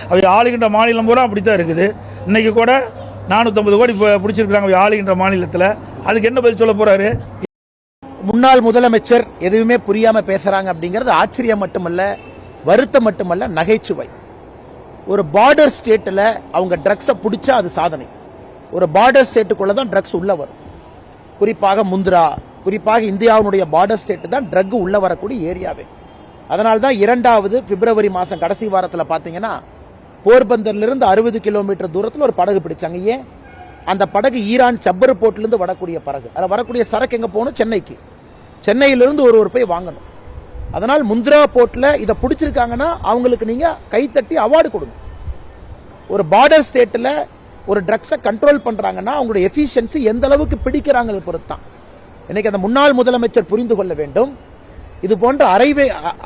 அவை ஆளுகின்ற மாநிலம் பூரா அப்படித்தான் இருக்குது. இன்னைக்கு கூட 450 கோடி பிடிச்சிருக்கிறாங்க ஆளுகின்ற மாநிலத்தில். அதுக்கு என்ன பதில் சொல்ல போறாரு? முன்னாள் முதலமைச்சர் எதுவுமே புரியாம பேசுறாங்க அப்படிங்கிறது ஆச்சரியம் மட்டுமல்ல, வருத்தம் மட்டுமல்ல, நகைச்சுவை. ஒரு பார்டர் ஸ்டேட்ல அவங்க ட்ரக்ஸை பிடிச்சா அது சாதனை. ஒரு பார்டர் ஸ்டேட்டுக்குள்ள தான் ட்ரக்ஸ் உள்ள வரும். குறிப்பாக முந்திரா, குறிப்பாக இந்தியாவுடைய பார்டர் ஸ்டேட் தான் ட்ரக் உள்ள வரக்கூடிய ஏரியாவே. அதனால்தான் 2வது பிப்ரவரி மாசம் கடைசி வாரத்தில் பாத்தீங்கன்னா போர்பந்தர்ல இருந்து 60 கிலோமீட்டர் தூரத்தில் ஒரு படகு பிடிச்சாங்க. ஏன்? அந்த படகு ஈரான் சப்பர் போர்ட்ல இருந்து வரக்கூடிய படகு. அதில் வரக்கூடிய சரக்கு எங்க போகணும்? சென்னைக்கு. சென்னையிலிருந்து ஒரு போய் வாங்கணும். அதனால் முந்திரா போர்ட்ல இதை பிடிச்சிருக்காங்கன்னா அவங்களுக்கு நீங்க கைத்தட்டி அவார்டு கொடுங்க. ஒரு பார்டர் ஸ்டேட்ல ஒரு ட்ரக்ஸை கண்ட்ரோல் பண்றாங்கன்னா அவங்களுடைய எஃபிஷியன்சி எந்த அளவுக்கு பிடிக்கிறாங்க பொறுத்தான். இன்னைக்கு அந்த முன்னாள் முதலமைச்சர் புரிந்து கொள்ள வேண்டும். இது போன்ற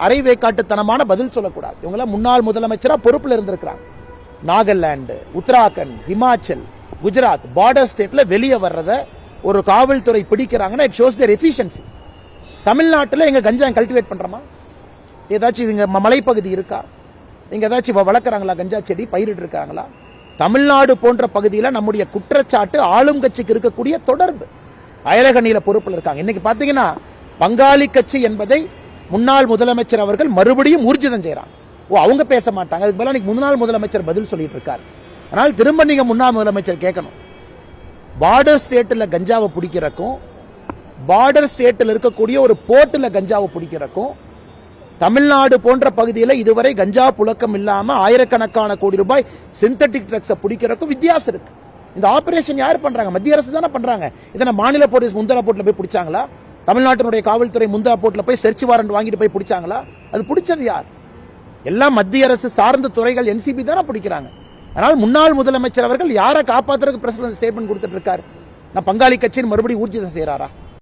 அரைவேக்காட்டுத்தனமான பதில் சொல்லக்கூடாது. இவங்க முன்னாள் முதலமைச்சரா பொறுப்புல இருந்திருக்கிறாங்க. நாகாலாந்து, உத்தராகண்ட், ஹிமாச்சல், குஜராத் பார்டர் ஸ்டேட்ல வெளியே வர்றத ஒரு காவல்துறை பிடிக்கிறாங்கன்னா இட் ஷோஸ் தேர் எஃபிஷியன்சி. தமிழ்நாட்டில் எங்க கஞ்சா கல்டிவேட் பண்றோமா? ஏதாச்சும் இங்க மலைப்பகுதி இருக்கா? இங்க ஏதாச்சும் வளர்க்குறாங்களா? கஞ்சா செடி பயிரிட்டு இருக்காங்களா? தமிழ்நாடு போன்ற பகுதியில் நம்முடைய குற்றச்சாட்டு ஆளும் கட்சிக்கு இருக்கக்கூடிய தொடர்பு. அயலகணியில பொறுப்பில் இருக்காங்க. இன்னைக்கு பாத்தீங்கன்னா பங்காளி கட்சி என்பதை முன்னாள் முதலமைச்சர் அவர்கள் மறுபடியும் ஊர்ஜிதம் செய்யறாங்க. அவங்க பேச மாட்டாங்க. அதுக்கு பதிலா முன்னாள் முதலமைச்சர் பதில் சொல்லிட்டு இருக்காரு. ஆனால் திரும்ப நீங்க முன்னாள் முதலமைச்சர் கேட்கணும், பார்டர் ஸ்டேட்ல கஞ்சாவை பிடிக்கிறக்கும், பார்டர் ஸ்டேட்ல இருக்கக்கூடிய ஒரு போர்ட்ல கஞ்சாவை பிடிக்கிறக்கும், தமிழ்நாடு போன்ற பகுதியில் இதுவரை கஞ்சா புழக்கம் இல்லாம ஆயிரக்கணக்கான கோடி ரூபாய் சிந்தட்டிக் ட்ரக்ஸை பிடிக்கிறக்கும் வித்தியாசம் இருக்கு. இந்த ஆபரேஷன் யார் பண்றாங்க? மத்திய அரசு தானே பண்றாங்க. இதனை மாநில போலீஸ் முந்தரா போர்ட்ல போய் பிடிச்சாங்களா? தமிழ்நாட்டினுடைய காவல்துறை முந்தரா போர்ட்ல போய் சர்ச் வாரண்ட் வாங்கிட்டு போய் பிடிச்சாங்களா? அது பிடிச்சது யார்? எல்லாம் மத்திய அரசு சார்ந்த துறைகள், NCB தானே பிடிக்கிறாங்க. அதனால் முன்னாள் முதலமைச்சர் அவர்கள் யாரை காப்பாற்றுறதுக்கு பிரசிடன்ட் ஸ்டேட்மெண்ட் கொடுத்துட்டு இருக்காரு? நான் பங்காளி கட்சியின் மறுபடியும் ஊர்ஜிதம் செய்யறாரா?